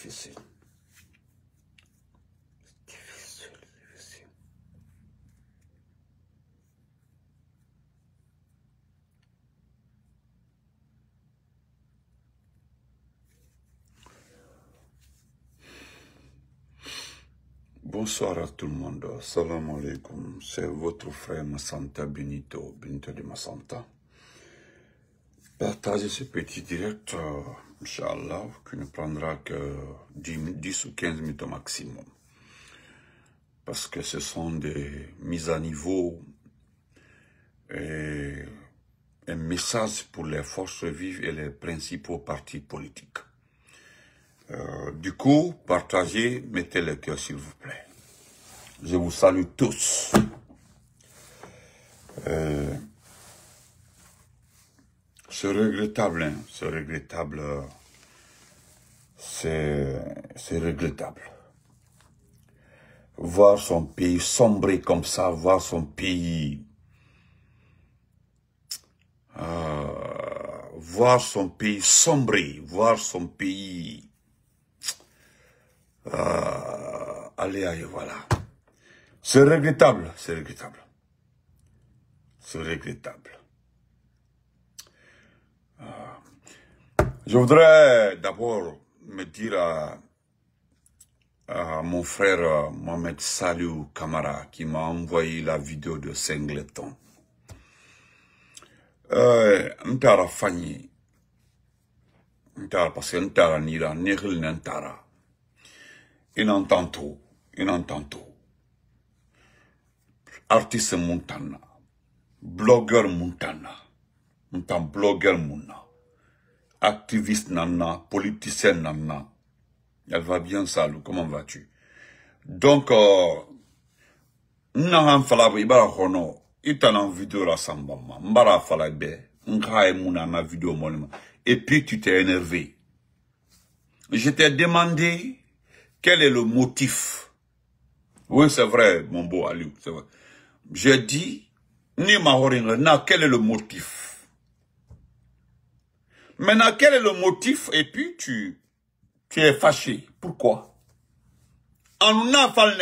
difficile. Difficile, difficile. Bonsoir à tout le monde. Salam alaikum. C'est votre frère Massanta Benito de Massanta. Partagez ce petit direct, Inch'Allah, qui ne prendra que 10 ou 15 minutes au maximum. Parce que ce sont des mises à niveau et un message pour les forces vives et les principaux partis politiques. Du coup, partagez, mettez le cœur s'il vous plaît. Je vous salue tous. C'est regrettable, hein, c'est regrettable. C'est regrettable. Voir son pays sombrer comme ça, voir son pays... voir son pays sombrer, voir son pays... allez, voilà. C'est regrettable, c'est regrettable. C'est regrettable. Je voudrais d'abord me dire à mon frère Mohamed Salou Kamara qui m'a envoyé la vidéo de Singleton. Ntara Fanny, parce que Ntara Nira, Nihil Nantara. Il entend tout, il entend tout. Artiste Montana, blogueur Montana, blogueur Mouna, activiste Nana, politicien Nana. Elle va bien, Salou, comment vas-tu? Donc, Nahan Falabo, Ibara Hono, Itan en vidéo la Sambama, Mbara Falabe, Nkae Mouna, ma vidéo monument. Et puis tu t'es énervé. Je t'ai demandé quel est le motif. Oui, c'est vrai, mon beau Aliou, c'est vrai. J'ai dit, ni Mahoringa, quel est le motif? Maintenant, quel est le motif? Et puis, tu es fâché. Pourquoi? En a fallu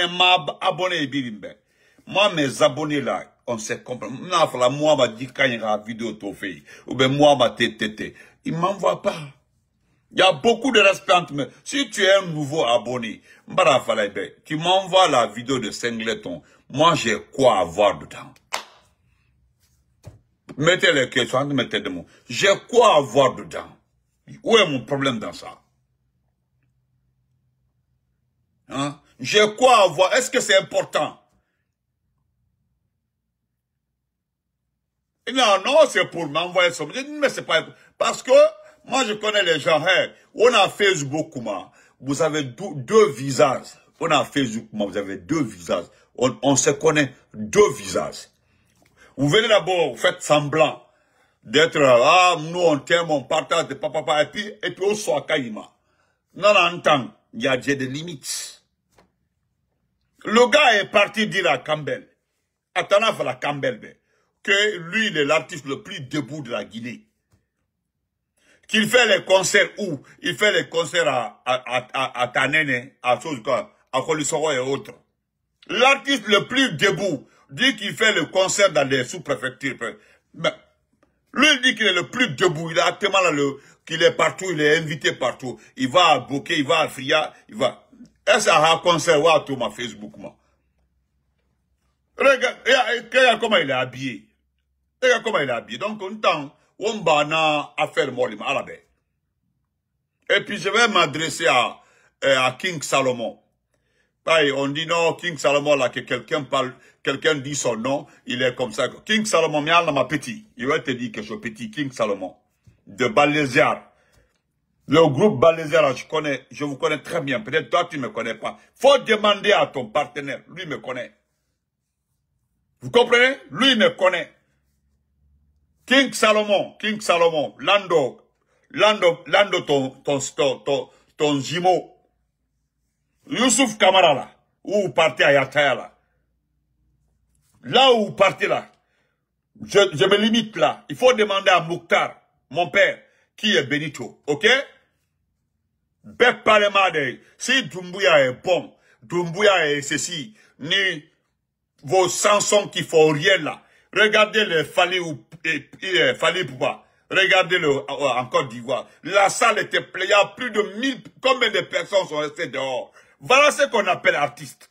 abonné Birimbe. Moi, mes abonnés là, on s'est compris. Moi, m'a dit quand il y a une vidéo to fait, ou bien moi, m'a tété. Il m'envoie pas. Il y a beaucoup de respect entre moi. Si tu es un nouveau abonné, tu m'envoies la vidéo de Singleton. Moi, j'ai quoi à voir dedans? Mettez les questions, mettez des mots. J'ai quoi à voir dedans? Où est mon problème dans ça? Hein? J'ai quoi à voir? Est-ce que c'est important? Non, non, c'est pour m'envoyer ça. Mais c'est pas... Parce que, moi, je connais les gens. Hey, on a Facebook, vous avez deux visages. On a Facebook, vous avez deux visages. On se connaît deux visages. Vous venez d'abord, vous faites semblant d'être, nous on t'aime, on partage de papa, et puis on soit Kaïma. Non, non, il y a des limites. Le gars est parti dire à Campbell, attendant à la Campbell, que lui, il est l'artiste le plus debout de la Guinée. Qu'il fait les concerts où? Il fait les concerts à Tanene, à Kolisoro et autres. L'artiste le plus debout dit qu'il fait le concert dans des sous-préfectures. Mais lui, il dit qu'il est le plus debout. Il a tellement qu'il est partout, il est invité partout. Il va à Bokeh, il va à Fria, il va. Est-ce qu'il y a un concert ou à tout ma Facebook, moi? Regarde comment il est habillé. Regarde comment il est habillé. Donc, on va affaire Molim Arabe. Et puis, je vais m'adresser à King Salomon. On dit non, King Salomon, là, que quelqu'un parle, quelqu'un dit son nom, il est comme ça. King Salomon, mais ma petit. Il va te dire que je suis petit, King Salomon. De Balésiar. Le groupe Balésiar, je vous connais très bien. Peut-être toi, tu ne me connais pas. Faut demander à ton partenaire. Lui me connaît. Vous comprenez? Lui me connaît. King Salomon, Lando ton jumeau. Youssouf Kamara là, où vous partez à Yataya là. Là où vous partez là, je me limite là. Il faut demander à Mouktar, mon père, qui est Benito, ok? Bec parlement de, si Doumbouya est bon, Doumbouya est ceci, ni vos Samsons qui font rien là. Regardez les Fali Poupa. Regardez-le en Côte d'Ivoire. La salle était pleine. Il y a plus de 1000. Combien de personnes sont restées dehors? Voilà ce qu'on appelle artiste.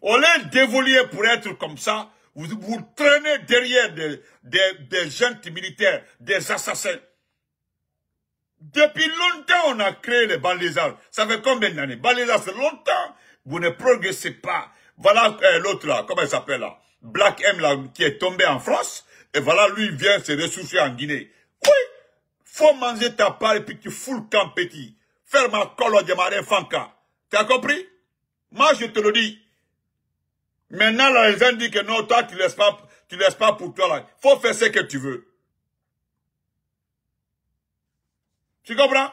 On les dévolier pour être comme ça. Vous traînez derrière des jeunes militaires, des assassins. Depuis longtemps, on a créé les banlieusards. Ça fait combien d'années? Banlieusards, c'est longtemps. Vous ne progressez pas. Voilà l'autre là, comment il s'appelle là? Black M là, qui est tombé en France. Et voilà, lui, il vient se ressourcer en Guinée. Oui, faut manger ta part et puis tu fous le camp petit. Faire ma colo de marée fanka. Tu as compris? Moi, je te le dis. Maintenant, là, les gens disent que non, toi, tu laisses pas pour toi là. Faut faire ce que tu veux. Tu comprends?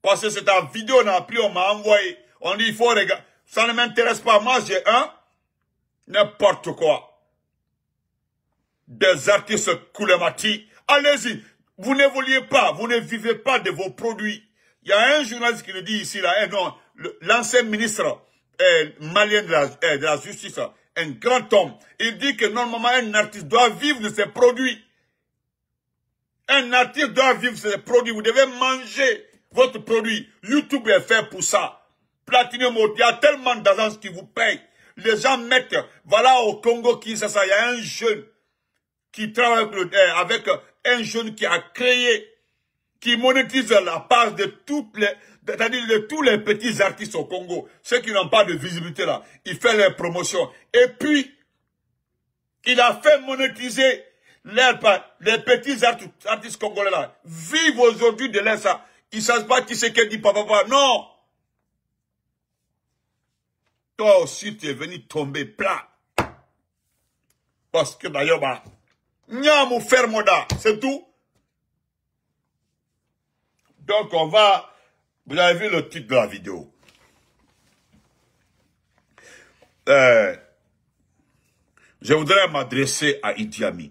Parce que c'est ta vidéo, on a pris, on m'a envoyé. On dit, il faut regarder. Ça ne m'intéresse pas. Moi, j'ai n'importe quoi. Des artistes coulematiques. Allez-y. Vous n'évoluez pas. Vous ne vivez pas de vos produits. Il y a un journaliste qui le dit ici, là. Non, l'ancien ministre malien de la justice, un grand homme. Il dit que normalement, un artiste doit vivre de ses produits. Un artiste doit vivre de ses produits. Vous devez manger votre produit. YouTube est fait pour ça. Platinum, il y a tellement d'agences qui vous payent. Les gens mettent, voilà au Congo, Kinshasa, il y a un jeune qui travaille avec un jeune qui a créé, qui monétise la page de c'est-à-dire de tous les petits artistes au Congo, ceux qui n'ont pas de visibilité là. Il fait les promotions. Et puis, il a fait monétiser les petits artistes congolais là. Vivent aujourd'hui de l'air ça. Ils ne savent pas qui c'est qui dit papa. Non. Toi aussi, tu es venu tomber plat. Parce que d'ailleurs, Nyamou fermoda, c'est tout. Donc on va, vous avez vu le titre de la vidéo. Je voudrais m'adresser à Idi Amin.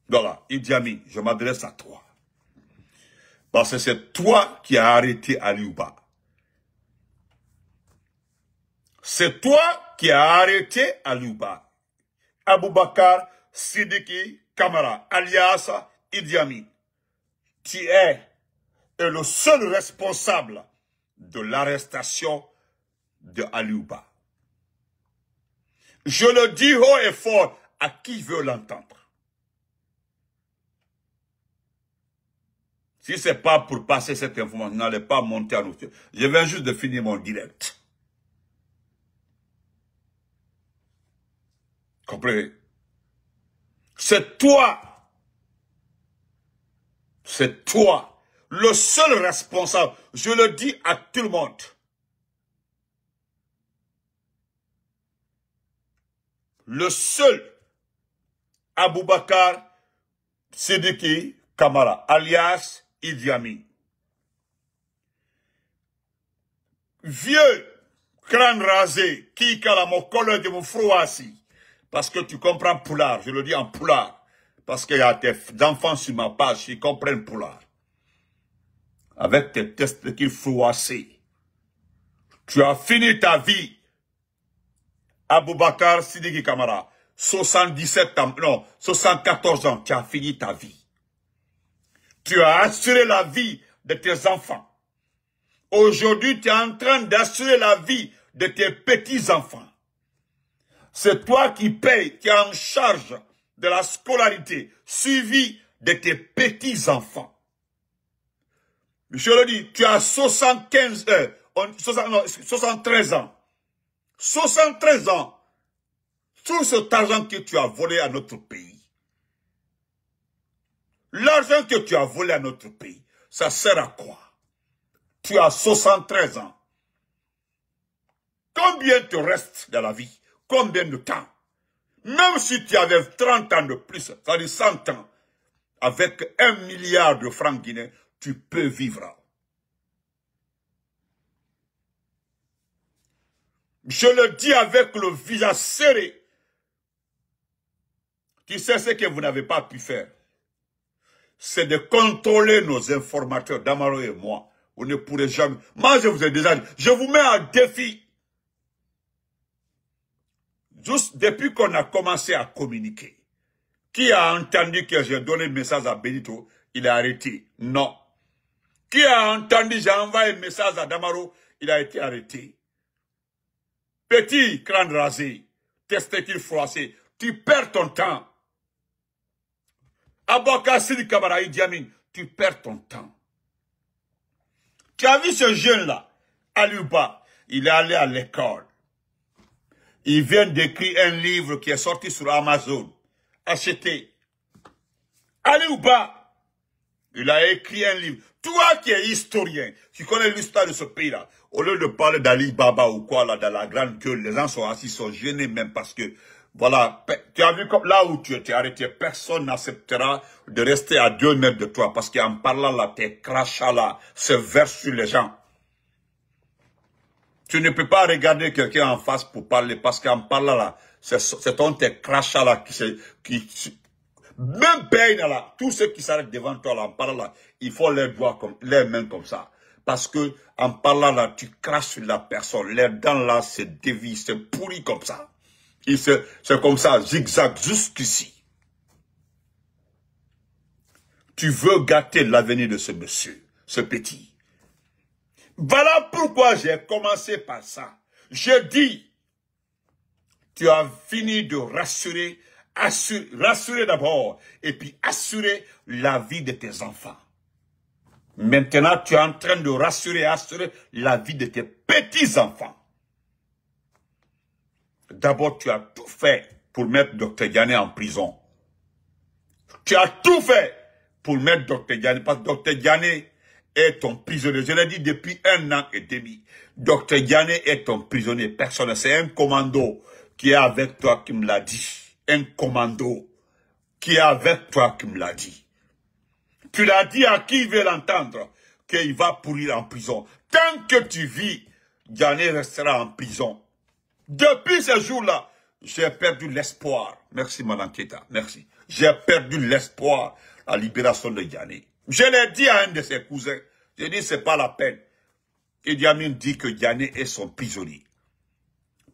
Voilà, Idi Amin, je m'adresse à toi. Parce que c'est toi qui as arrêté Aliouba. C'est toi qui as arrêté Aliouba. Aboubakar Sidiki Kamara, alias Idi Amin. Tu es le seul responsable de l'arrestation de Aliouba. Je le dis haut et fort à qui veut l'entendre. Si ce n'est pas pour passer cette information, n'allez pas monter à nous. Je viens juste de finir mon direct. Comprenez? C'est toi, le seul responsable. Je le dis à tout le monde. Le seul Aboubakar Sidiki Kamara, alias Idi Amin. Vieux, crâne rasé, qui a mon collègue de mon frouassi. Parce que tu comprends Poulard, je le dis en Poulard. Parce qu'il y a des enfants sur ma page qui comprennent Poulard. Avec tes tests qu'il frouassé. Tu as fini ta vie. Aboubakar Sidiki Kamara. 74 ans, tu as fini ta vie. Tu as assuré la vie de tes enfants. Aujourd'hui, tu es en train d'assurer la vie de tes petits-enfants. C'est toi qui payes, qui es en charge de la scolarité suivie de tes petits-enfants. Je le dis, tu as 73 ans. 73 ans. Tout cet argent que tu as volé à notre pays. L'argent que tu as volé à notre pays, ça sert à quoi? Tu as 73 ans. Combien te reste dans la vie? Combien de temps? Même si tu avais 30 ans de plus, c'est-à-dire 100 ans, avec 1 milliard de francs guinéens, tu peux vivre. Je le dis avec le visage serré. Tu sais ce que vous n'avez pas pu faire. c'est de contrôler nos informateurs, Damaro et moi. Vous ne pourrez jamais... Moi, je vous ai déjà dit, je vous mets en défi. Juste depuis qu'on a commencé à communiquer. Qui a entendu que j'ai donné le message à Benito, il a arrêté? Non. Qui a entendu j'ai envoyé un message à Damaro, il a été arrêté. Petit crâne rasé, testicule froissé, tu perds ton temps. Abakassi Kabara Idi Amin, tu perds ton temps. Tu as vu ce jeune-là, Aliouba, il est allé à l'école. Il vient d'écrire un livre qui est sorti sur Amazon. Acheté. Aliouba, il a écrit un livre. Toi qui es historien, qui connais l'histoire de ce pays-là, au lieu de parler d'Ali Baba ou quoi, là, dans la grande gueule, les gens sont assis, sont gênés même parce que, voilà, tu as vu comme là où tu étais arrêté, personne n'acceptera de rester à 2 mètres de toi parce qu'en parlant là, tes crachats là, se versent sur les gens. Tu ne peux pas regarder quelqu'un en face pour parler parce qu'en parlant là, c'est ton tes crachats là même paye là, tous ceux qui s'arrêtent devant toi là, en parlant là, il faut les doigts comme, les mains comme ça. Parce que, en parlant là, tu craches sur la personne, les dents là se dévient, c'est pourri comme ça. C'est comme ça, zigzag jusqu'ici. Tu veux gâter l'avenir de ce monsieur, ce petit. Voilà pourquoi j'ai commencé par ça. Je dis, tu as fini de rassurer, rassurer d'abord, et puis assurer la vie de tes enfants. Maintenant, tu es en train de rassurer, assurer la vie de tes petits-enfants. D'abord, tu as tout fait pour mettre Dr Diané en prison. Tu as tout fait pour mettre Dr Diané, parce que Dr Diané est ton prisonnier. Je l'ai dit depuis 1 an et demi. Dr Diané est ton prisonnier personnel. C'est un commando qui est avec toi qui me l'a dit. Un commando qui est avec toi qui me l'a dit. Tu l'as dit à qui veut l'entendre qu'il va pourrir en prison. Tant que tu vis, Diané restera en prison. Depuis ce jour-là, j'ai perdu l'espoir. Merci, Madame Keita. Merci. J'ai perdu l'espoir à la libération de Diané. Je l'ai dit à un de ses cousins. J'ai dit, c'est pas la peine. Idi Amin dit que Diané est son prisonnier.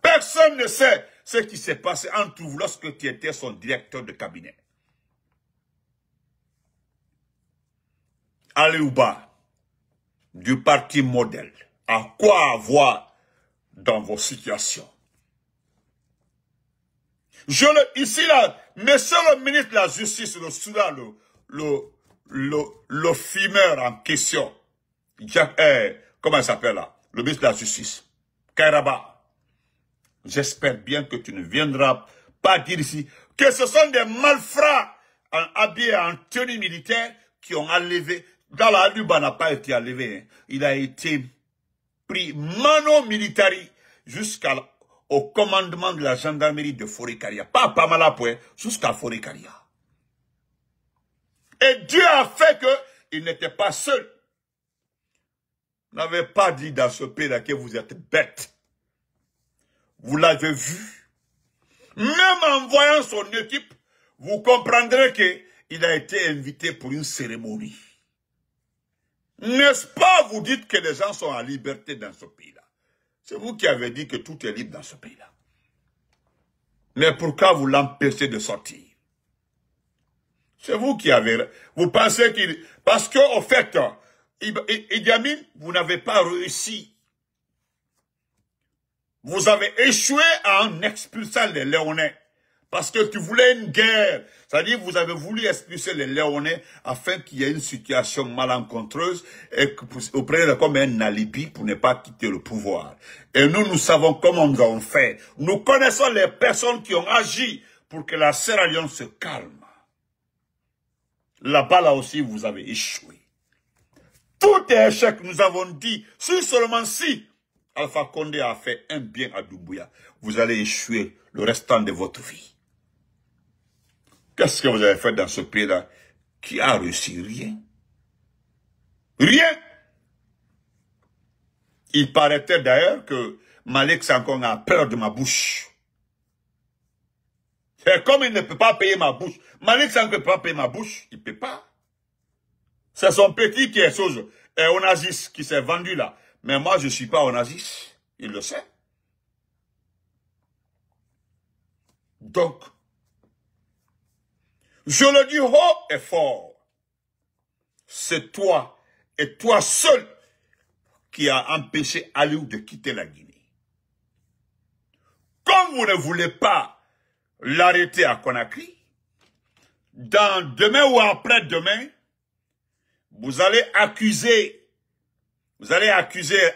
Personne ne sait ce qui s'est passé entre vous lorsque tu étais son directeur de cabinet. Aliouba, du parti modèle, à quoi avoir dans vos situations? Ici, là, monsieur le ministre de la Justice, le fumeur en question, comment il s'appelle là? Le ministre de la Justice, Kairaba. J'espère bien que tu ne viendras pas dire ici que ce sont des malfrats habillés en tenue militaire qui ont enlevé. Dans la Luba n'a pas été enlevé. Hein. Il a été pris mano militari jusqu'au commandement de la gendarmerie de Forêt-Caria. Pas Malapoué, jusqu'à Forêt-Caria. Et Dieu a fait qu'il n'était pas seul. Vous n'avez pas dit dans ce pays-là que vous êtes bête. Vous l'avez vu. Même en voyant son équipe, vous comprendrez qu'il a été invité pour une cérémonie. N'est-ce pas, vous dites que les gens sont en liberté dans ce pays-là? C'est vous qui avez dit que tout est libre dans ce pays-là. Mais pourquoi vous l'empêchez de sortir? C'est vous qui avez... Vous pensez qu'il... Parce que, au fait, Idi Amin, vous n'avez pas réussi. Vous avez échoué en expulsant les Léonais. Parce que tu voulais une guerre. C'est-à-dire que vous avez voulu expulser les Léonais afin qu'il y ait une situation malencontreuse et que vous preniez comme un alibi pour ne pas quitter le pouvoir. Et nous savons comment nous avons fait. Nous connaissons les personnes qui ont agi pour que la Sierra Leone se calme. Là-bas, là aussi, vous avez échoué. Tout est échec, nous avons dit. Si seulement si Alpha Condé a fait un bien à Doumbouya, vous allez échouer le restant de votre vie. Qu'est-ce que vous avez fait dans ce pays-là qui a réussi? Rien. Rien. Il paraîtait d'ailleurs que Malik Sankong a peur de ma bouche. Et comme il ne peut pas payer ma bouche, Malik Sankong ne peut pas payer ma bouche, il ne peut pas. C'est son petit qui est chose. Et Onassis qui s'est vendu là. Mais moi, je ne suis pas Onassis. Il le sait. Donc, je le dis haut et fort. C'est toi et toi seul qui a empêché Aliou de quitter la Guinée. Comme vous ne voulez pas l'arrêter à Conakry, demain ou après-demain, vous allez accuser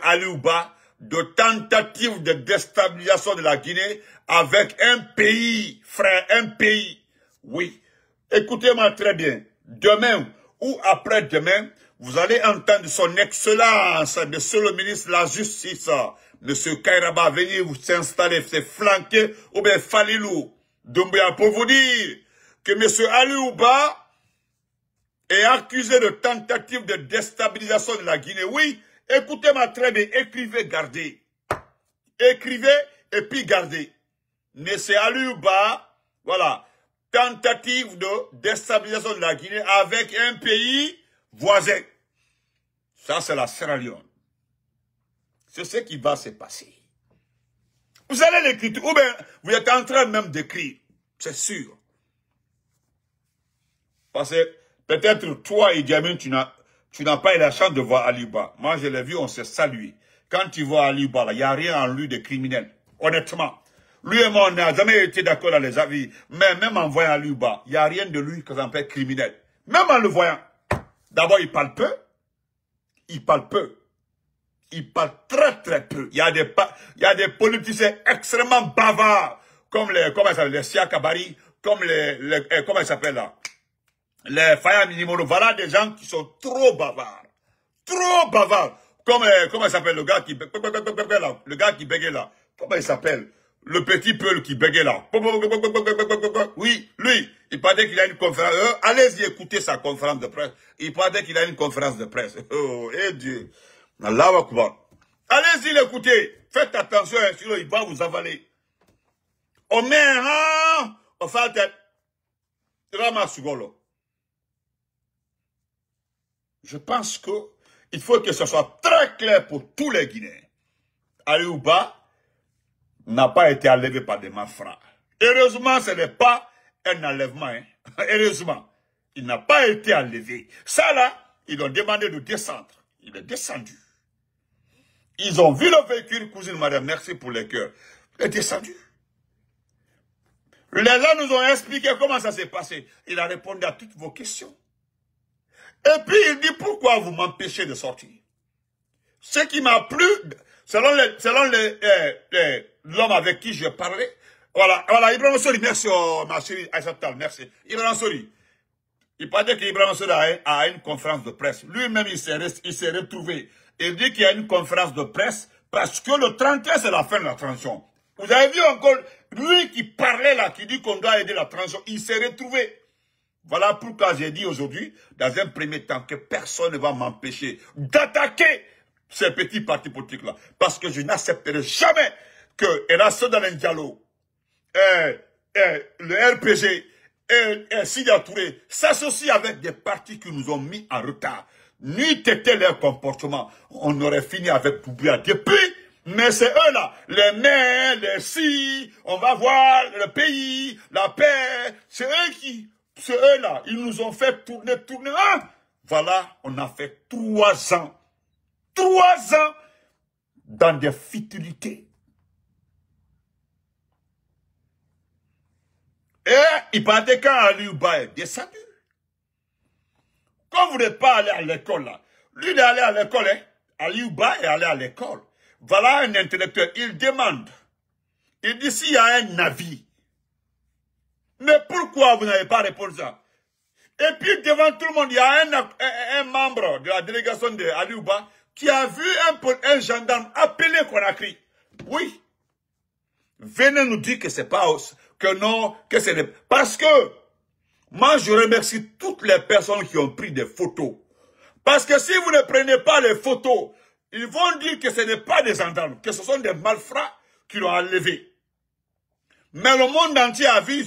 Aliou Ba de tentative de déstabilisation de la Guinée avec un pays, frère, un pays. Oui, écoutez-moi très bien. Demain ou après-demain, vous allez entendre son excellence, monsieur le ministre de la Justice, monsieur Kairaba, venir vous s'installer, se flanquer, ou bien Falilou Doumbouya, pour vous dire que monsieur Aliou Ba est accusé de tentative de déstabilisation de la Guinée. Oui, écoutez-moi très bien, écrivez, gardez. Écrivez et puis gardez. Monsieur Aliou Ba, voilà, tentative de déstabilisation de la Guinée avec un pays voisin. Ça, c'est la Sierra Leone. C'est ce qui va se passer. Vous allez l'écrire, ou bien vous êtes en train même d'écrire, c'est sûr. Parce que peut-être toi, Idi Amin, tu n'as pas eu la chance de voir Aliou Ba. Moi, je l'ai vu, on s'est salué. Quand tu vois Aliou Ba, il n'y a rien en lui de criminel. Honnêtement. Lui et moi, on n'a jamais été d'accord dans les avis. Mais même en voyant Aliou Ba, il n'y a rien de lui que j'en fais criminel. Même en le voyant. D'abord, il parle peu. Il parle peu. Il parle très très peu. Il y a des politiciens extrêmement bavards. Comme les Siakabari. Comme comment ils s'appellent là? Les Faya Minimoro. Voilà des gens qui sont trop bavards. Trop bavards. Comme, comment il s'appelle le gars qui bégait là? Comment il s'appelle? Le petit Peul qui bégait là. Oui, lui, il paraît qu'il a une conférence. Allez-y écouter sa conférence de presse. Il paraît qu'il a une conférence de presse. Oh, eh Dieu. Allahu Akbar. Allez-y l'écouter. Faites attention, sinon il va vous avaler. On met on fait la tête. Je pense que il faut que ce soit très clair pour tous les Guinéens. Aliou Ba n'a pas été enlevé par des malfrats. Heureusement, ce n'est pas un enlèvement. Hein. Heureusement, il n'a pas été enlevé. Ça là, ils ont demandé de descendre. Il est descendu. Ils ont vu le véhicule, cousine madame, merci pour les cœurs. Il est descendu. Les gens nous ont expliqué comment ça s'est passé. Il a répondu à toutes vos questions. Et puis il dit, pourquoi vous m'empêchez de sortir? Ce qui m'a plu, selon l'homme avec qui je parlais, voilà, Ibrahim Sori, merci, ma chérie Aïssatal, merci. Ibrahim Sori, il paraît qu'Ibrahim Sori a une conférence de presse. Lui-même, il s'est retrouvé. Il dit qu'il y a une conférence de presse parce que le 31, c'est la fin de la transition. Vous avez vu encore, lui qui parlait là, qui dit qu'on doit aider la transition, il s'est retrouvé. Voilà pourquoi j'ai dit aujourd'hui, dans un premier temps, que personne ne va m'empêcher d'attaquer ces petits partis politiques-là. Parce que je n'accepterai jamais que Erasme Diallo, le RPG et Sidia Touré s'associent avec des partis qui nous ont mis en retard. N'eût été leur comportement, on aurait fini avec Toubia depuis. Mais c'est eux là, les maires, les si, on va voir le pays, la paix, c'est eux là, ils nous ont fait tourner. Ah, voilà, on a fait 3 ans. 3 ans dans des futilités. Et il paraît quand Aliou Ba est descendu. Quand vous n'êtes pas allé à l'école là, lui il est allé à l'école, hein? Aliou Ba est allé à l'école. Voilà un intellectuel, il demande. Il dit s'il y a un avis. Mais pourquoi vous n'avez pas répondu ça? Et puis devant tout le monde, il y a un membre de la délégation de Aliou Ba qui a vu un gendarme appelé Conakry. Oui. Venez nous dire que c'est pas, que non, que c'est parce que, moi je remercie toutes les personnes qui ont pris des photos. Parce que si vous ne prenez pas les photos, ils vont dire que ce n'est pas des gendarmes, que ce sont des malfrats qui l'ont enlevé. Mais le monde entier a vu,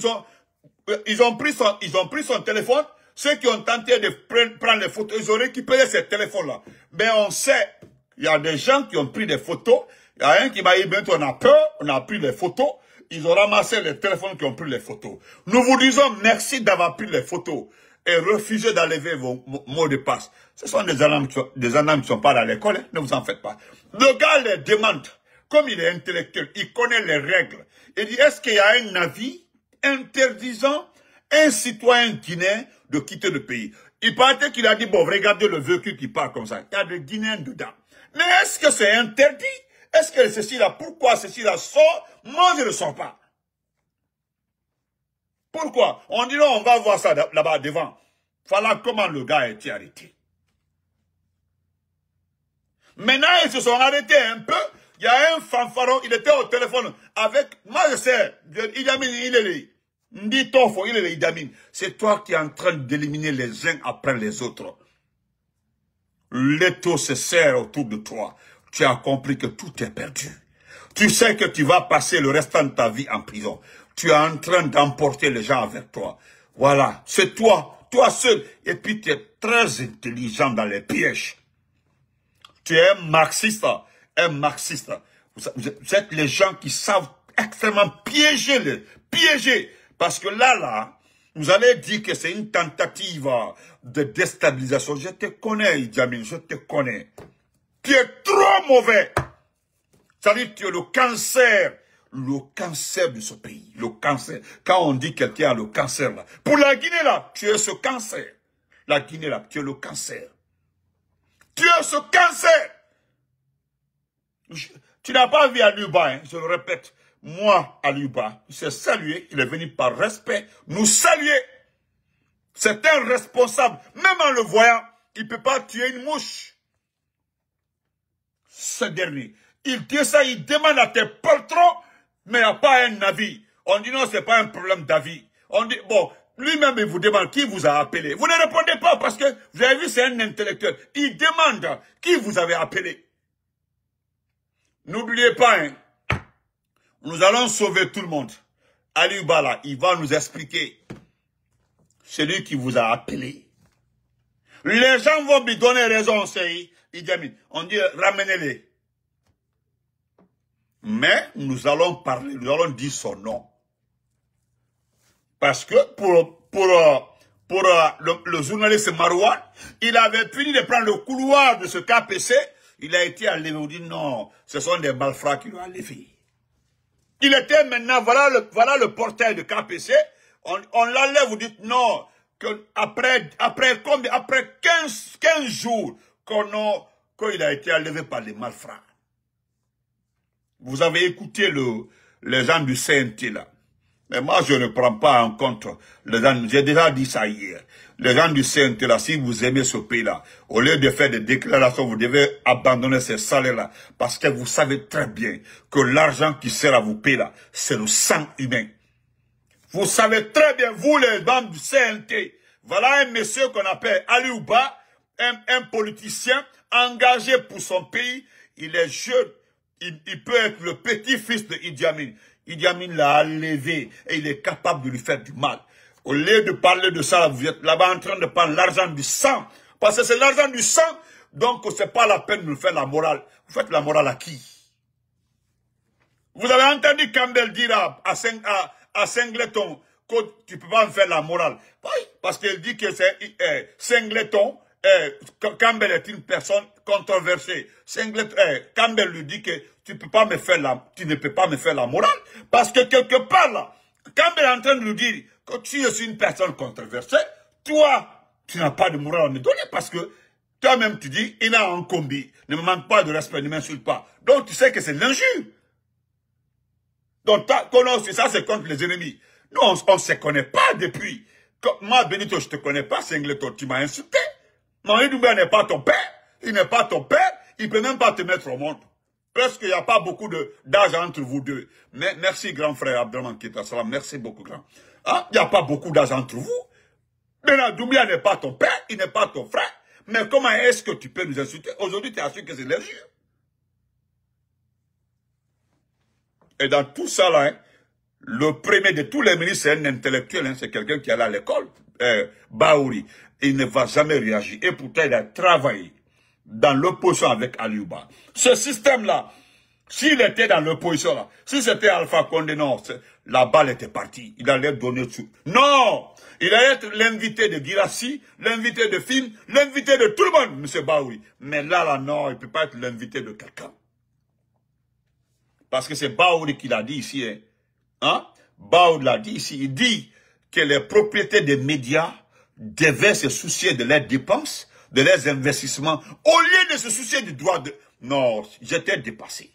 ils ont pris son téléphone, Ceux qui ont tenté de prendre les photos, ils ont récupéré ces téléphones-là. Mais on sait, il y a des gens qui ont pris des photos. Il y a un qui m'a dit, on a peur, on a pris les photos. Ils ont ramassé les téléphones qui ont pris les photos. Nous vous disons merci d'avoir pris les photos et refusé d'enlever vos mots de passe. Ce sont des âmes qui ne sont pas à l'école, hein, ne vous en faites pas. Le gars les demande, comme il est intellectuel, il connaît les règles. Il dit, est-ce qu'il y a un avis interdisant un citoyen guinéen de quitter le pays? Il paraît qu'il a dit, bon, regardez le véhicule qui part comme ça. Il y a des Guinéens dedans. Mais est-ce que c'est interdit? Est-ce que ceci-là, pourquoi ceci-là sort? Moi, je ne le sens pas. Pourquoi? On dit non, on va voir ça là-bas devant. Voilà comment le gars a été arrêté. Maintenant, ils se sont arrêtés un peu. Il y a un fanfaron, il était au téléphone avec, moi je sais, Idi Amin, il est là. Ndi Tofo, il est là, Idi Amin. C'est toi qui es en train d'éliminer les uns après les autres. L'étau se serre autour de toi. Tu as compris que tout est perdu. Tu sais que tu vas passer le restant de ta vie en prison. Tu es en train d'emporter les gens avec toi. Voilà, c'est toi seul. Et puis tu es très intelligent dans les pièges. Tu es un marxiste. Vous êtes les gens qui savent extrêmement piéger. Parce que là, vous allez dire que c'est une tentative de déstabilisation. Je te connais, Idi Amin, je te connais. Tu es trop mauvais. C'est-à-dire que tu es le cancer de ce pays. Le cancer. Quand on dit quelqu'un a le cancer, là. Pour la Guinée, là, tu es ce cancer. La Guinée, là, tu es le cancer. Tu es ce cancer. Tu n'as pas vu Aliouba, hein, je le répète. Moi, Aliouba, il s'est salué, il est venu par respect, nous saluer. C'est un responsable. Même en le voyant, il ne peut pas tuer une mouche. Ce dernier, il dit ça, il demande à tes patrons, mais il n'y a pas un avis. On dit non, ce n'est pas un problème d'avis. On dit, bon, lui-même, il vous demande qui vous a appelé. Vous ne répondez pas parce que, vous avez vu, c'est un intellectuel. Il demande qui vous avez appelé. N'oubliez pas, hein, nous allons sauver tout le monde. Aliouba, là, il va nous expliquer. Celui qui vous a appelé. Les gens vont lui donner raison, c'est Idi Amin. On dit, ramenez-les. Mais nous allons parler, nous allons dire son nom. Parce que le journaliste Marouane, il avait fini de prendre le couloir de ce KPC. Il a été enlevé. On dit non, ce sont des malfrats qui l'ont enlevé. Il était maintenant, voilà le portail de KPC. On l'enlève, vous dites non. Après 15 jours qu'il a été enlevé par les malfrats. Vous avez écouté les gens du CNT là. Mais moi, je ne prends pas en compte les gens. J'ai déjà dit ça hier. Les gens du CNT là, si vous aimez ce pays-là, au lieu de faire des déclarations, vous devez abandonner ces salaires-là. Parce que vous savez très bien que l'argent qui sert à vous payer là, c'est le sang humain. Vous savez très bien, vous les membres du CNT, voilà un monsieur qu'on appelle Aliouba, un politicien engagé pour son pays. Il est jeune. Il peut être le petit-fils de Idi Amin. Idi Amin l'a enlevé et il est capable de lui faire du mal. Au lieu de parler de ça, vous êtes là-bas en train de prendre l'argent du sang. Parce que c'est l'argent du sang, donc c'est pas la peine de nous faire la morale. Vous faites la morale à qui? Vous avez entendu Campbell dire à Singleton que tu ne peux pas me faire la morale. Oui, parce qu'il dit que c'est Singleton, Campbell est une personne controversée. Campbell lui dit que tu ne peux pas me faire la morale. Parce que quelque part là, Campbell est en train de nous dire que tu es une personne controversée. Toi, tu n'as pas de morale à me donner parce que toi-même tu dis, il a un combi. Ne me manque pas de respect, ne m'insulte pas. Donc tu sais que c'est l'injure. Donc ça c'est contre les ennemis. Nous, on ne se connaît pas depuis. Moi, Benito, je ne te connais pas, Singleton, tu m'as insulté. Mohamed Doumbouya n'est pas ton père. Il n'est pas ton père. Il ne peut même pas te mettre au monde. Parce qu'il n'y a pas beaucoup d'âge entre vous deux. Mais merci, grand frère Abdelman Keita Salam. Merci beaucoup, grand. Hein? Il n'y a pas beaucoup d'âge entre vous. Maintenant, Doumbouya n'est pas ton père. Il n'est pas ton frère. Mais comment est-ce que tu peux nous insulter? Aujourd'hui, tu as su que c'est l'injure. Et dans tout ça, là, hein, Le premier de tous les ministres, c'est un intellectuel, hein, c'est quelqu'un qui est allé à l'école, Baouri. Il ne va jamais réagir. Et pourtant, il a travaillé dans l'opposition avec Aliouba. Ce système-là, s'il était dans l'opposition, là, si c'était Alpha Condé, non, la balle était partie. Il allait donner tout. Non! Il allait être l'invité de Guirassy, l'invité de Film, l'invité de tout le monde, M. Baouri. Mais là, non, il ne peut pas être l'invité de quelqu'un. Parce que c'est Baouri qui l'a dit ici, hein. Hein? Baouri l'a dit ici. Il dit que les propriétaires des médias devaient se soucier de leurs dépenses, de leurs investissements, au lieu de se soucier du droit de... Non, j'étais dépassé.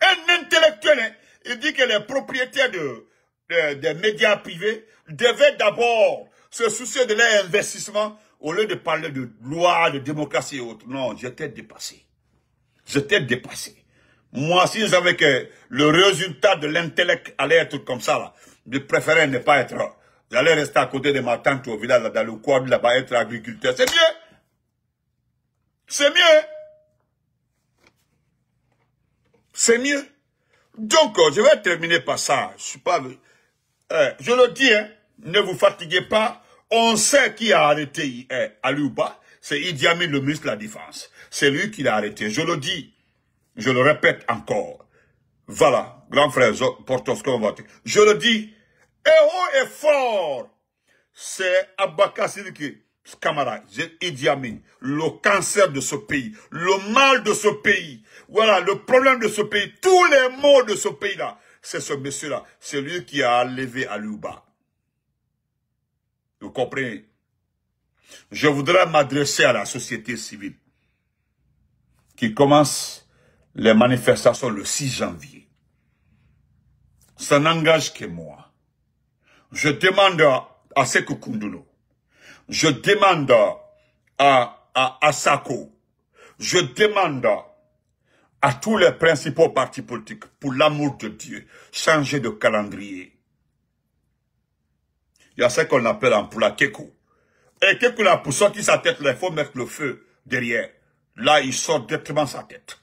Un intellectuel, hein, il dit que les propriétaires des médias privés devaient d'abord se soucier de leurs investissements au lieu de parler de loi, de démocratie et autres. Non, j'étais dépassé. J'étais dépassé. Moi, si je savais que le résultat de l'intellect allait être comme ça, là, je préférais ne pas être... J'allais rester à côté de ma tante au village, là, dans le quad, là-bas, être agriculteur. C'est mieux. C'est mieux. C'est mieux. Donc, je vais terminer par ça. Je suis pas... je le dis, hein, ne vous fatiguez pas. On sait qui a arrêté Aliouba. C'est Idi Amin, le ministre de la Défense. C'est lui qui l'a arrêté. Je le dis. Je le répète encore. Voilà, grand frère Portos, je le dis, et haut et fort, c'est Abaka Sidiki, camarade, Idi Amin, le cancer de ce pays, le mal de ce pays, voilà, le problème de ce pays, tous les maux de ce pays-là, c'est ce monsieur-là, c'est lui qui a enlevé Aliouba. Vous comprenez? Je voudrais m'adresser à la société civile qui commence les manifestations le 6 janvier. Ça n'engage que moi. Je demande à Sékou Koundoulou, je demande à Sako, je demande à tous les principaux partis politiques, pour l'amour de Dieu, changer de calendrier. Il y a ce qu'on appelle un poula Kekou. Et Kekou là, pour sortir sa tête, là, il faut mettre le feu derrière. Là, il sort directement sa tête.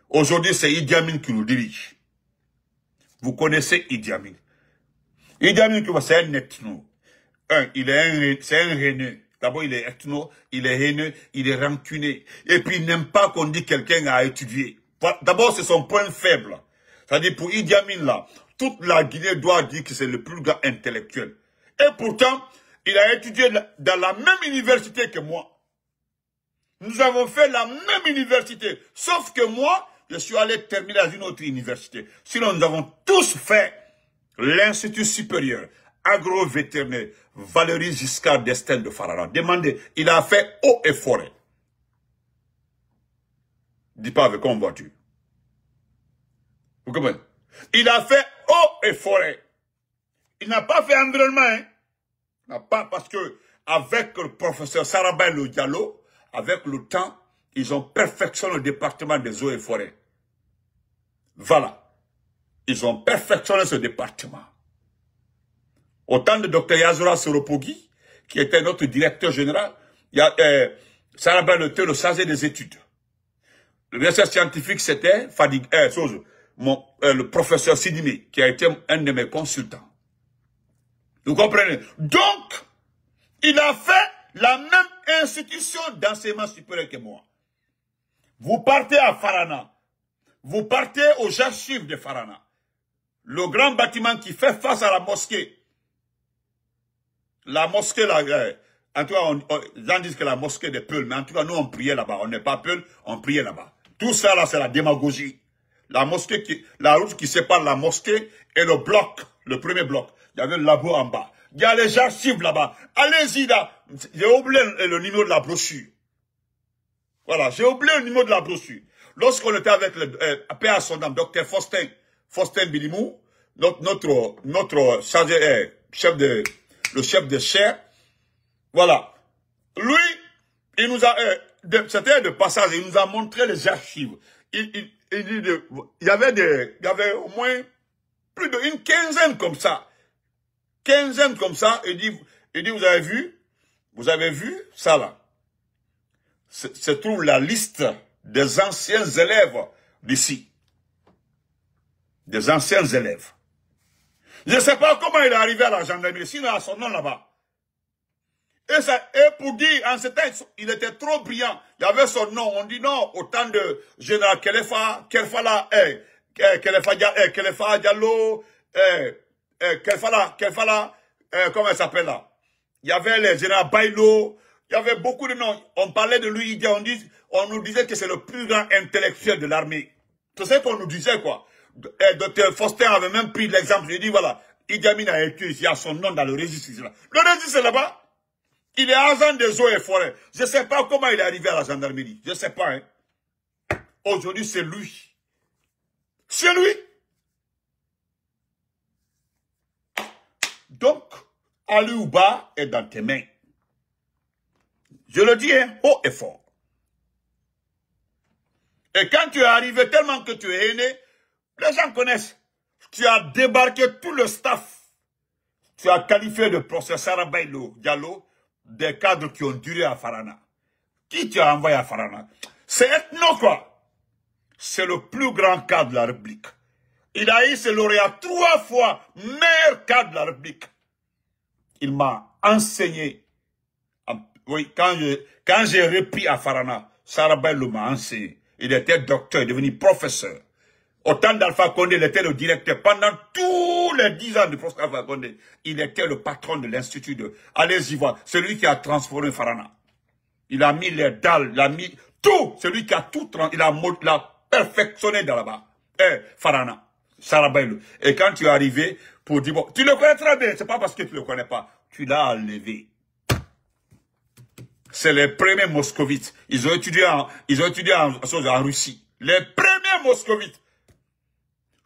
Aujourd'hui, c'est Idi Amin qui nous dirige. Vous connaissez Idi Amin. Idi Amin, c'est un ethno. C'est un haineux. D'abord, il est ethno, il est haineux, il est rancunier. Et puis, il n'aime pas qu'on dise quelqu'un a étudié. D'abord, c'est son point faible. C'est-à-dire, pour Idi Amin, là, toute la Guinée doit dire que c'est le plus grand intellectuel. Et pourtant, il a étudié dans la même université que moi. Nous avons fait la même université. Sauf que moi, je suis allé terminer dans une autre université. Sinon, nous avons tous fait l'Institut supérieur, agro-vétérinaire, Valéry Giscard d'Estaing de Farana. Demandez, il a fait eau et forêt. Dis pas avec quoi en voiture. Vous comprenez? Il a fait eau et forêt. Il n'a pas fait environnement, hein. Il n'a pas, parce que, avec le professeur Sarabay Le Diallo, avec le temps, ils ont perfectionné le département des eaux et forêts. Voilà. Ils ont perfectionné ce département. Autant de Dr Yazora Soropogui, qui était notre directeur général, il y a Sarabay Le chargé des études. Le directeur scientifique, c'était le professeur Sidimi, qui a été un de mes consultants. Vous comprenez? Donc, il a fait la même institution d'enseignement supérieur que moi. Vous partez à Farana. Vous partez aux archives de Farana. Le grand bâtiment qui fait face à la mosquée. La mosquée, là, en tout cas, les gens disent que la mosquée des Peuls, mais en tout cas, nous, on priait là-bas. On n'est pas Peuls, on priait là-bas. Tout ça, là, c'est la démagogie. La mosquée la route qui sépare la mosquée et le bloc, le premier bloc. Il y avait le labo en bas. Il y a les archives là-bas. Allez-y là. J'ai oublié le numéro de la brochure. Voilà, j'ai oublié le numéro de la brochure. Lorsqu'on était avec le père à son âme, docteur Faustin Bilimou, notre chargé, le chef de chaire, voilà. Lui, il nous a, c'était de passage, il nous a montré les archives. Il y avait au moins plus d'une quinzaine comme ça. Il dit, vous avez vu ça là? Se trouve la liste des anciens élèves d'ici. Des anciens élèves. Je ne sais pas comment il est arrivé à la gendarmerie, sinon il a son nom là-bas. Et pour dire, en ce temps, il était trop brillant. Il y avait son nom. On dit non, autant de général Kelefa Diallo, comment il s'appelle là? Il y avait les généraux Bailo, il y avait beaucoup de noms. On parlait de lui, on nous disait que c'est le plus grand intellectuel de l'armée. Tu sais qu'on nous disait quoi? Dr Faustin avait même pris l'exemple. Il dit voilà, Idi Amin a été ici, il y a son nom dans le registre. Le registre est là-bas. Il est agent des eaux et forêts. Je ne sais pas comment il est arrivé à la gendarmerie. Je ne sais pas. Hein. Aujourd'hui, c'est lui. C'est lui. Donc, Ali Ouba est dans tes mains. Je le dis hein, haut et fort. Et quand tu es arrivé tellement que tu es aîné, les gens connaissent. Tu as débarqué tout le staff. Tu as qualifié de professeur Bailo Diallo des cadres qui ont duré à Farana. Qui tu as envoyé à Farana? C'est Ethno quoi. C'est le plus grand cadre de la République. Il a eu ce lauréat 3 fois meilleur cadre de la République. Il m'a enseigné. Oui, quand j'ai repris à Farana, Sarah Bailo m'a enseigné. Il était docteur, il est devenu professeur. Au temps d'Alpha Condé, il était le directeur. Pendant tous les 10 ans de professeur Alpha Condé, il était le patron de l'institut de... Allez-y voir, celui qui a transformé Farana. Il a mis les dalles, il a mis tout. Celui qui a tout, il a perfectionné dans là-bas. Farana, Sarah Bailo. Et quand tu es arrivé pour dire, bon, tu le connais très bien, c'est pas parce que tu le connais pas. Tu l'as enlevé. C'est les premiers moscovites. Ils ont étudié en Russie. Les premiers moscovites.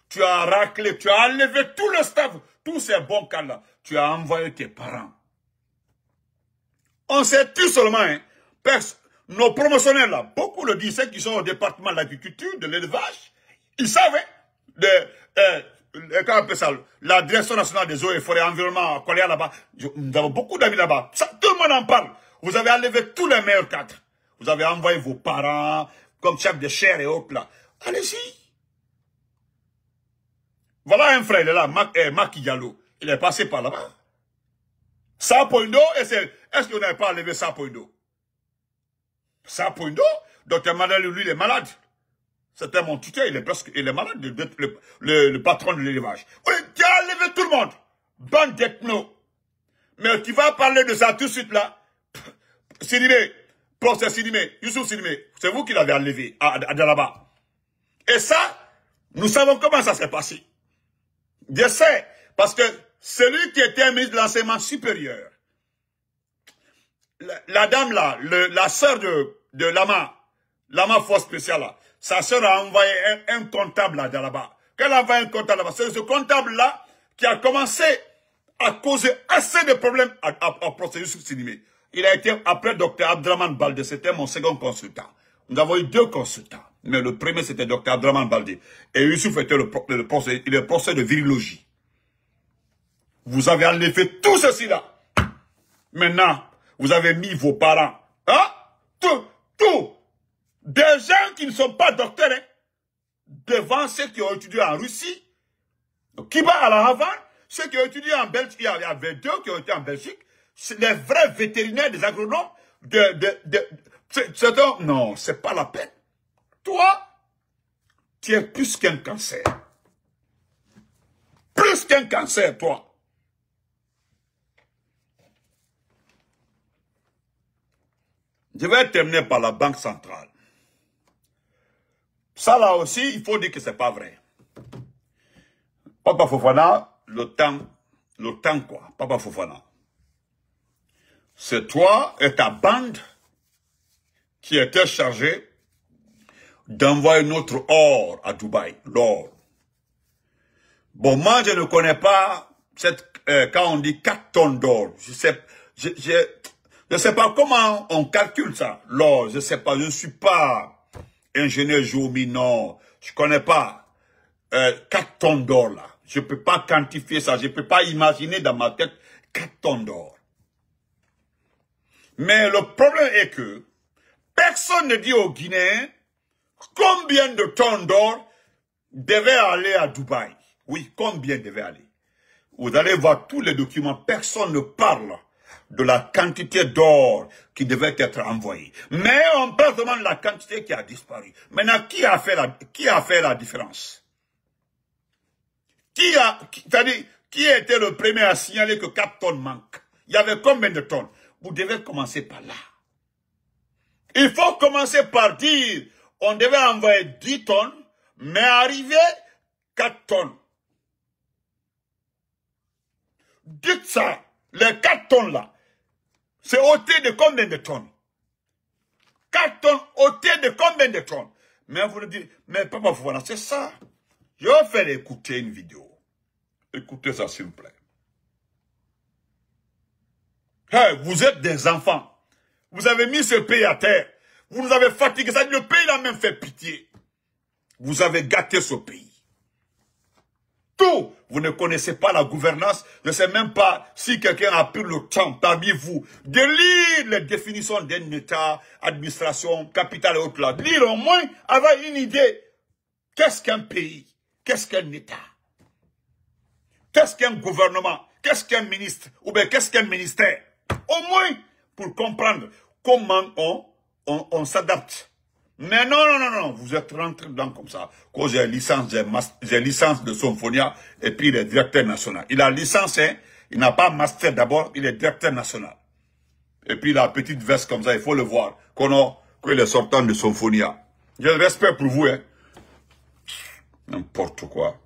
Tu as raclé, tu as enlevé tout le staff, tous ces bons cas-là. Tu as envoyé tes parents. On sait tout seulement, hein, nos promotionnaires là, beaucoup le disent, ceux qui sont au département de l'agriculture, de l'élevage, ils savent, hein, comment on appelle ça, la direction nationale des eaux et forêts environnement collée là-bas. Nous avons beaucoup d'amis là-bas. Tout le monde en parle. Vous avez enlevé tous les meilleurs cadres. Vous avez envoyé vos parents, comme chef de chair et autres là. Allez-y. Voilà un frère, il est là, Maki Diallo. Il est passé par là-bas. Sapoindo, est-ce qu'on n'avait pas enlevé Sapoindo? Sapoindo, Dr Madal, lui, il est malade. C'était mon tuteur, il est malade, le patron de l'élevage. Oui, tu as enlevé tout le monde. Bande d'ethno. Mais tu vas parler de ça tout de suite là. Sidimé, professeur Sidimé, Youssouf Sidimé, c'est vous qui l'avez enlevé à là-bas. Et ça, nous savons comment ça s'est passé. Je sais, parce que celui qui était ministre de l'enseignement supérieur, la dame là, la sœur de Lama Force Spéciale là, sa sœur a envoyé un comptable là là-bas. Qu'elle a envoyé un comptable là-bas, c'est ce comptable là qui a commencé à causer assez de problèmes à professeur Youssouf Sidimé. Il a été, après Dr Abdraman Baldé, c'était mon second consultant. Nous avons eu 2 consultants. Mais le premier, c'était Dr Abdraman Baldé. Et Youssouf était le professeur de virologie. Vous avez enlevé tout ceci là. Maintenant, vous avez mis vos parents. Hein? Tout. Des gens qui ne sont pas docteurs, hein, devant ceux qui ont étudié en Russie, qui va à la Havane, ceux qui ont étudié en Belgique, il y avait 2 qui ont été en Belgique, les vrais vétérinaires, des agronomes, non, c'est pas la peine. Toi, tu es plus qu'un cancer. Plus qu'un cancer, toi. Je vais terminer par la Banque centrale. Ça là aussi, il faut dire que c'est pas vrai. Papa Fofana, le temps quoi, Papa Fofana. C'est toi et ta bande qui étaient chargés d'envoyer notre or à Dubaï, l'or. Bon, moi, je ne connais pas quand on dit 4 tonnes d'or. Je sais pas comment on calcule ça, l'or. Je sais pas, je ne suis pas ingénieur géomie, non. Je connais pas 4 tonnes d'or là. Je peux pas quantifier ça. Je peux pas imaginer dans ma tête 4 tonnes d'or. Mais le problème est que personne ne dit aux Guinéens combien de tonnes d'or devaient aller à Dubaï. Oui, combien devaient aller. Vous allez voir tous les documents. Personne ne parle de la quantité d'or qui devait être envoyée. Mais on parle seulement de la quantité qui a disparu. Maintenant, qui a fait la différence? Qui a été le premier à signaler que 4 tonnes manquent? Il y avait combien de tonnes? Vous devez commencer par là. Il faut commencer par dire, on devait envoyer 10 tonnes, mais arriver 4 tonnes. Dites ça, les 4 tonnes là, c'est ôté de combien de tonnes? 4 tonnes ôté de combien de tonnes? Mais vous le dites, mais Papa Fofana, c'est ça. Je vais faire écouter une vidéo. Écoutez ça s'il vous plaît. Hey, vous êtes des enfants. Vous avez mis ce pays à terre. Vous nous avez fatigués. Le pays a même fait pitié. Vous avez gâté ce pays. Tout. Vous ne connaissez pas la gouvernance. Je ne sais même pas si quelqu'un a pris le temps parmi vous de lire les définitions d'un État, administration, capitale et autres là. Lire au moins, avoir une idée. Qu'est-ce qu'un pays? Qu'est-ce qu'un État? Qu'est-ce qu'un gouvernement? Qu'est-ce qu'un ministre? Ou bien qu'est-ce qu'un ministère? Au moins, pour comprendre comment on s'adapte. Mais non, vous êtes rentré dedans comme ça. Quand j'ai licence de Symphonia et puis il est directeur national. Il a licence, hein, il n'a pas master d'abord, il est directeur national. Et puis la petite veste comme ça, il faut le voir, qu'il est sortant de Symphonia. J'ai le respect pour vous, hein. N'importe quoi.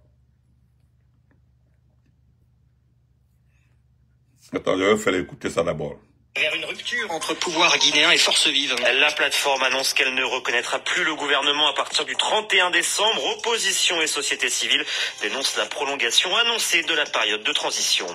Attends, je vais faire écouter ça d'abord. Vers une rupture entre pouvoir guinéen et forces vives. La plateforme annonce qu'elle ne reconnaîtra plus le gouvernement à partir du 31 décembre. Opposition et société civile dénoncent la prolongation annoncée de la période de transition.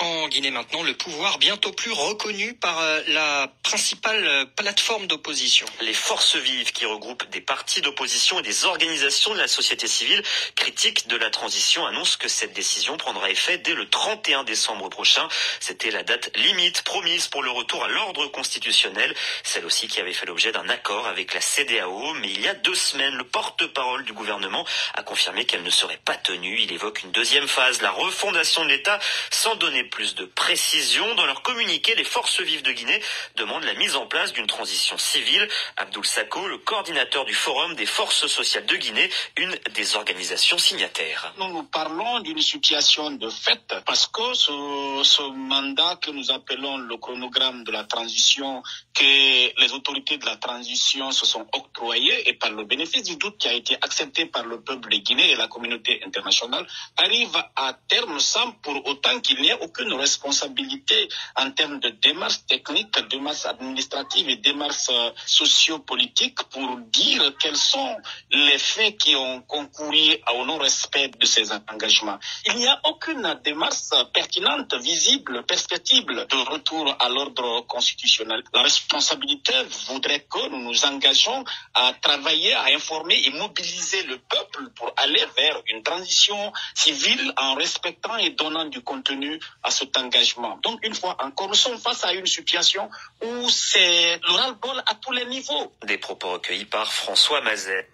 En Guinée maintenant, le pouvoir bientôt plus reconnu par la principale plateforme d'opposition. Les forces vives qui regroupent des partis d'opposition et des organisations de la société civile critiques de la transition annoncent que cette décision prendra effet dès le 31 décembre prochain. C'était la date limite promise pour le retour à l'ordre constitutionnel, celle aussi qui avait fait l'objet d'un accord avec la CEDEAO. Mais il y a 2 semaines, le porte-parole du gouvernement a confirmé qu'elle ne serait pas tenue. Il évoque une deuxième phase, la refondation de l'État, sans donner plus de précision. Dans leur communiqué, les forces vives de Guinée demandent la mise en place d'une transition civile. Abdoul Sako, le coordinateur du Forum des forces sociales de Guinée, une des organisations signataires. Nous parlons d'une situation de fait parce que ce mandat que nous appelons le chronogramme de la transition, que les autorités de la transition se sont octroyées et par le bénéfice du doute qui a été accepté par le peuple de Guinée et la communauté internationale, arrive à terme sans pour autant qu'il n'y ait aucune responsabilité en termes de démarches techniques, démarches administratives et démarches sociopolitiques pour dire quels sont les faits qui ont concouru au non-respect de ces engagements. Il n'y a aucune démarche pertinente, visible, perceptible de retour à l'ordre constitutionnel. La responsabilité voudrait que nous nous engageons à travailler, à informer et mobiliser le peuple pour aller vers une transition civile en respectant et donnant du contenu à cet engagement. Donc, une fois encore, nous sommes face à une situation où c'est le ras-le-bol à tous les niveaux. Des propos recueillis par François Mazet.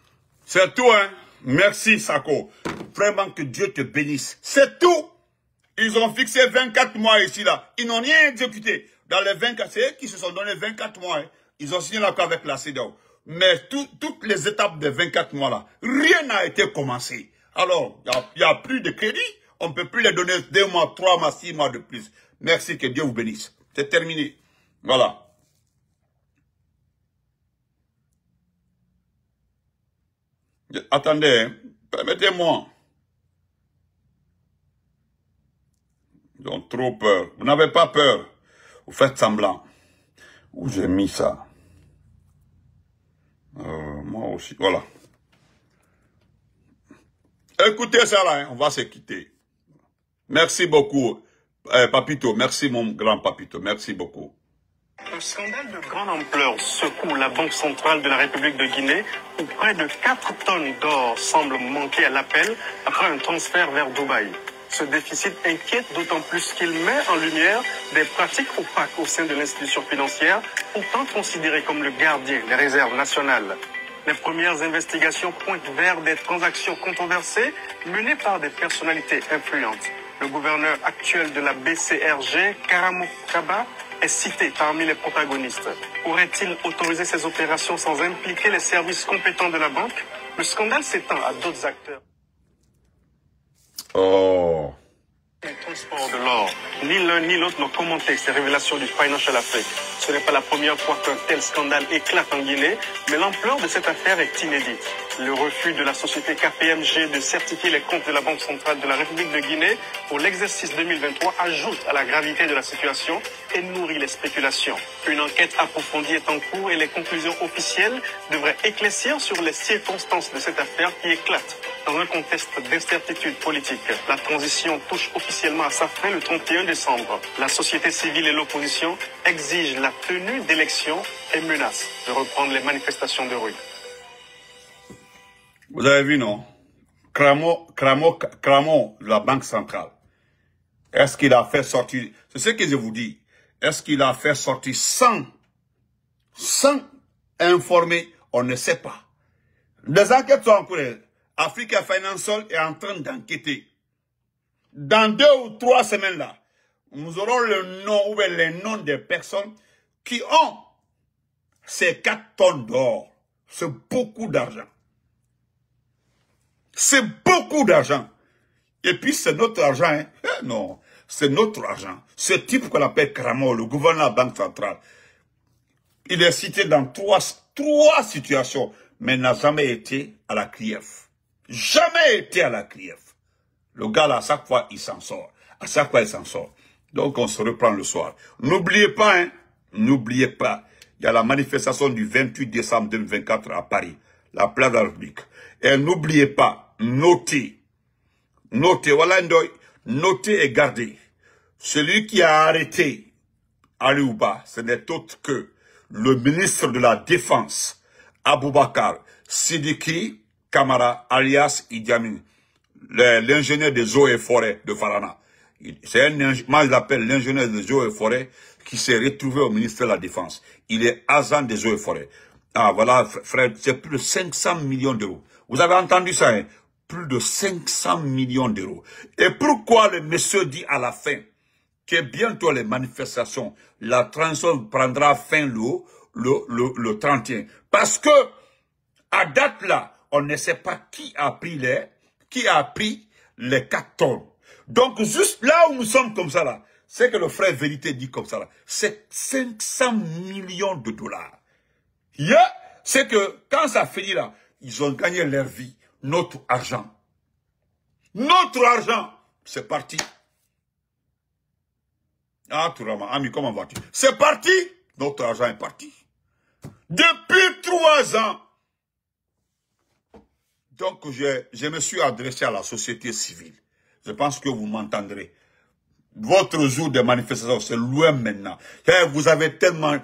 C'est tout, hein. Merci, Sako. Vraiment que Dieu te bénisse. C'est tout. Ils ont fixé 24 mois ici, là. Ils n'ont rien exécuté. Dans les 24, c'est eux qui se sont donné 24 mois. Hein. Ils ont signé l'accord avec la CEDEAO. Mais toutes les étapes des 24 mois, là, rien n'a été commencé. Alors, il n'y a plus de crédit. On ne peut plus les donner 2 mois, 3 mois, 6 mois de plus. Merci, que Dieu vous bénisse. C'est terminé. Voilà. Attendez, hein. Permettez-moi. Ils ont trop peur. Vous n'avez pas peur. Vous faites semblant. Où j'ai mis ça? Moi aussi. Voilà. Écoutez ça là, hein. On va se quitter. Merci beaucoup, Papito. Merci, mon grand Papito. Merci beaucoup. Un scandale de grande ampleur secoue la Banque centrale de la République de Guinée, où près de 4 tonnes d'or semblent manquer à l'appel après un transfert vers Dubaï. Ce déficit inquiète d'autant plus qu'il met en lumière des pratiques opaques au sein de l'institution financière, pourtant considérée comme le gardien des réserves nationales. Les premières investigations pointent vers des transactions controversées menées par des personnalités influentes. Le gouverneur actuel de la BCRG, Karamo Kaba, est cité parmi les protagonistes. Pourrait-il autoriser ces opérations sans impliquer les services compétents de la banque? Le scandale s'étend à d'autres acteurs. Oh. Le transport de l'or. Ni l'un ni l'autre n'ont commenté ces révélations du Financial Afrique. Ce n'est pas la première fois qu'un tel scandale éclate en Guinée, mais l'ampleur de cette affaire est inédite. Le refus de la société KPMG de certifier les comptes de la Banque centrale de la République de Guinée pour l'exercice 2023 ajoute à la gravité de la situation et nourrit les spéculations. Une enquête approfondie est en cours et les conclusions officielles devraient éclaircir sur les circonstances de cette affaire qui éclate dans un contexte d'incertitude politique. La transition touche officiellement à sa fin le 31 décembre. La société civile et l'opposition exigent la tenue d'élections et menacent de reprendre les manifestations de rue. Vous avez vu, non? Kramo, la Banque centrale. Est-ce qu'il a fait sortir, c'est ce que je vous dis, est-ce qu'il a fait sortir sans informer? On ne sait pas. Les enquêtes sont en cours. Africa Financial est en train d'enquêter. Dans 2 ou 3 semaines là, nous aurons le nom ou les noms des personnes qui ont ces 4 tonnes d'or. C'est beaucoup d'argent. C'est beaucoup d'argent. Et puis c'est notre argent. Hein? Non, c'est notre argent. Ce type qu'on appelle Kramo, le gouverneur de la Banque centrale, il est cité dans trois situations, mais n'a jamais été à la CRIEF. Jamais été à la CRIEF. Le gars là, à chaque fois, il s'en sort. À chaque fois, il s'en sort. Donc, on se reprend le soir. N'oubliez pas, hein, n'oubliez pas, il y a la manifestation du 28 décembre 2024 à Paris, la place de la République. Et n'oubliez pas, notez, voilà, notez et gardez. Celui qui a arrêté Ali Ouba, ce n'est autre que le ministre de la Défense, Aboubakar Sidiki Kamara, alias Idi Amin, l'ingénieur des eaux et forêts de Farana. C'est moi je l'appelle l'ingénieur des eaux et forêts qui s'est retrouvé au ministère de la Défense. Il est agent des eaux et forêts. Ah voilà, frère, c'est plus de 500 millions d'euros. Vous avez entendu ça, hein? Plus de 500 millions d'euros. Et pourquoi le monsieur dit à la fin que bientôt les manifestations, la transition prendra fin le 31? Parce que, à date là, on ne sait pas qui a pris les 4 tonnes. Donc, juste là où nous sommes comme ça là, c'est que le frère Vérité dit comme ça là, c'est 500 millions de dollars. Yeah, c'est que quand ça finit là, ils ont gagné leur vie, notre argent. Notre argent, c'est parti. Ah, Tourama, ami, comment vas-tu? C'est parti, notre argent est parti. Depuis 3 ans. Donc, je me suis adressé à la société civile. Je pense que vous m'entendrez. Votre jour de manifestation, c'est loin maintenant. Hey, vous avez tellement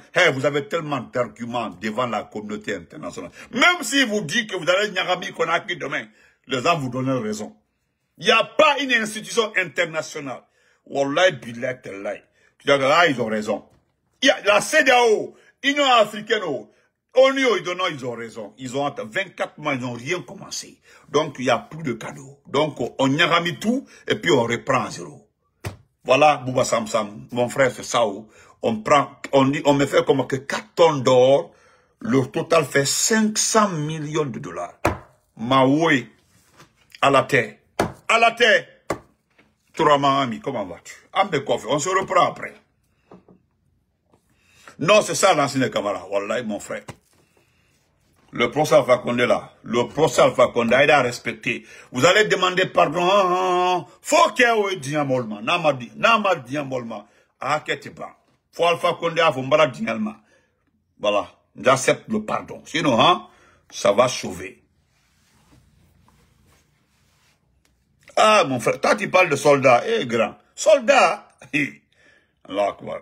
d'arguments devant la communauté internationale. Même si vous dites que vous allez Nyarami Konaki demain, les gens vous donnent raison. Il n'y a pas une institution internationale. Wallahi billah tallahi. Là, ils ont raison. Il y a la CEDEAO, Union africaine, ONU, ils ont raison. Ils ont 24 mois, ils n'ont rien commencé. Donc, il n'y a plus de cadeaux. Donc, on Nyarami tout, et puis on reprend à zéro. Voilà, Bouba Samsam, mon frère, c'est ça. On me fait comme que 4 tonnes d'or, le total fait 500 millions de dollars. Maoué, à la terre. À la terre. Tourama, ami, comment vas-tu? On se reprend après. Non, c'est ça l'ancien camarade. Wallahi, mon frère. Le procès Alpha Condé là, le procès Alpha Condé, il a respecté. Vous allez demander pardon. Faut qu'il y ait diamolma. Nama diamolma. Ah, qu'est-ce pas. Faut Alpha Condé, faut m'bala diamolma. Voilà. J'accepte le pardon. Sinon, hein, ça va sauver. Ah, mon frère, toi tu parles de soldats. Eh, grand. Soldats. Allah akbar.